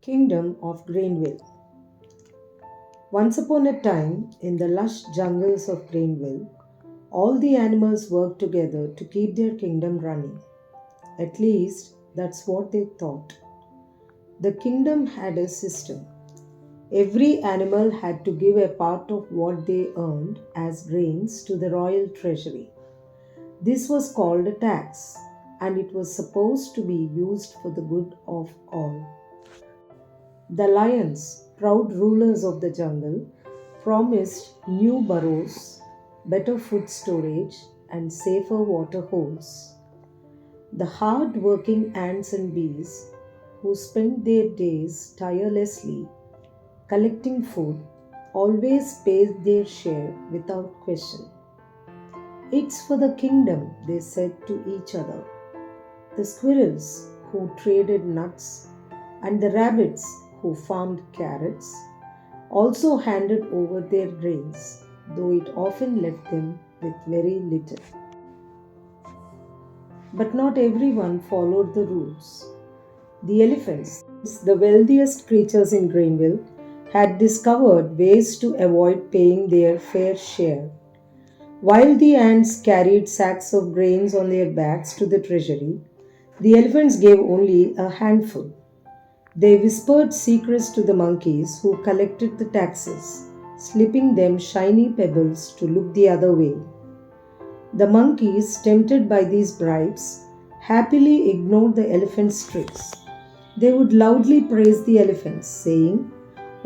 Kingdom of Grainville. Once upon a time, in the lush jungles of Grainville, all the animals worked together to keep their kingdom running. At least, that's what they thought. The kingdom had a system. Every animal had to give a part of what they earned as grains to the royal treasury. This was called a tax, and it was supposed to be used for the good of all. The lions, proud rulers of the jungle, promised new burrows, better food storage, and safer water holes. The hard-working ants and bees, who spent their days tirelessly collecting food, always paid their share without question. It's for the kingdom, they said to each other. The squirrels, who traded nuts, and the rabbits, who farmed carrots, also handed over their grains, though it often left them with very little. But not everyone followed the rules. The elephants, the wealthiest creatures in Grainville, had discovered ways to avoid paying their fair share. While the ants carried sacks of grains on their backs to the treasury, the elephants gave only a handful. They whispered secrets to the monkeys who collected the taxes, slipping them shiny pebbles to look the other way. The monkeys, tempted by these bribes, happily ignored the elephants' tricks. They would loudly praise the elephants, saying,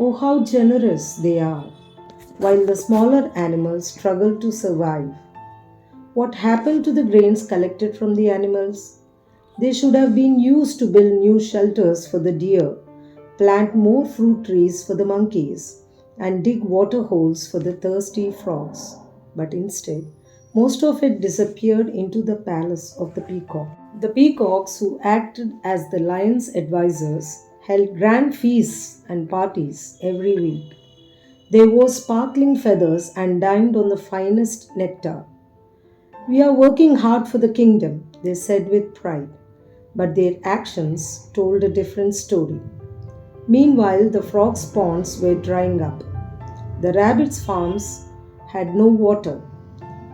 "Oh, how generous they are," while the smaller animals struggled to survive. What happened to the grains collected from the animals? They should have been used to build new shelters for the deer, plant more fruit trees for the monkeys, and dig water holes for the thirsty frogs. But instead, most of it disappeared into the palace of the peacock. The peacocks, who acted as the lion's advisors, held grand feasts and parties every week. They wore sparkling feathers and dined on the finest nectar. "We are working hard for the kingdom," they said with pride, but their actions told a different story. Meanwhile, the frogs' ponds were drying up. The rabbits' farms had no water.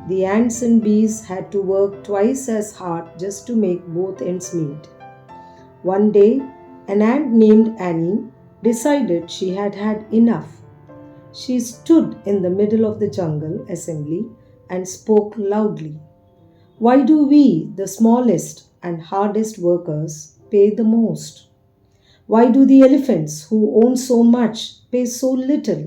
The ants and bees had to work twice as hard just to make both ends meet. One day, an ant named Annie decided she had had enough. She stood in the middle of the jungle assembly and spoke loudly. "Why do we, the smallest and hardest workers, pay the most? Why do the elephants, who own so much, pay so little?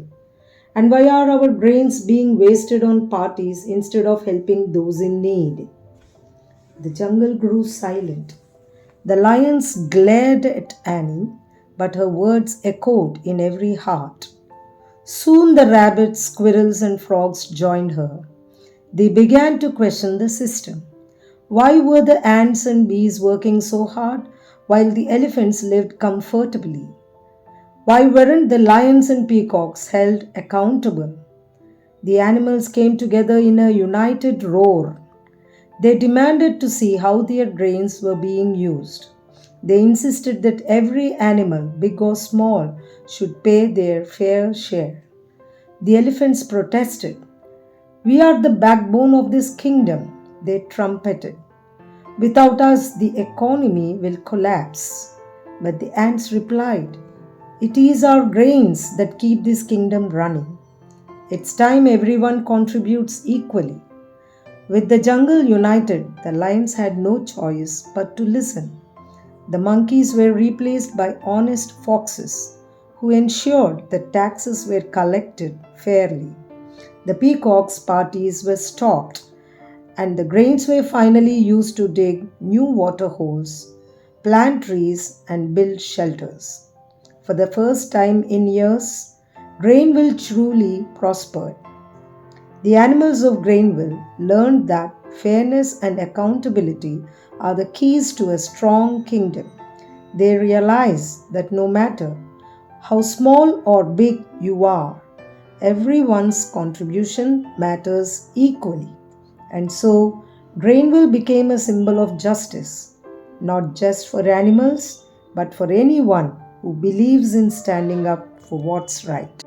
And why are our grains being wasted on parties instead of helping those in need?" The jungle grew silent. The lions glared at Annie, but her words echoed in every heart. Soon the rabbits, squirrels, and frogs joined her. They began to question the system. Why were the ants and bees working so hard while the elephants lived comfortably? Why weren't the lions and peacocks held accountable? The animals came together in a united roar. They demanded to see how their grains were being used. They insisted that every animal, big or small, should pay their fair share. The elephants protested. "We are the backbone of this kingdom," they trumpeted. "Without us, the economy will collapse." But the ants replied, "It is our grains that keep this kingdom running. It's time everyone contributes equally." With the jungle united, the lions had no choice but to listen. The monkeys were replaced by honest foxes who ensured that taxes were collected fairly. The peacocks' parties were stopped, and the grains were finally used to dig new water holes, plant trees, and build shelters. For the first time in years, Grainville truly prospered. The animals of Grainville learned that fairness and accountability are the keys to a strong kingdom. They realized that no matter how small or big you are, everyone's contribution matters equally. And so, Grainville became a symbol of justice, not just for animals, but for anyone who believes in standing up for what's right.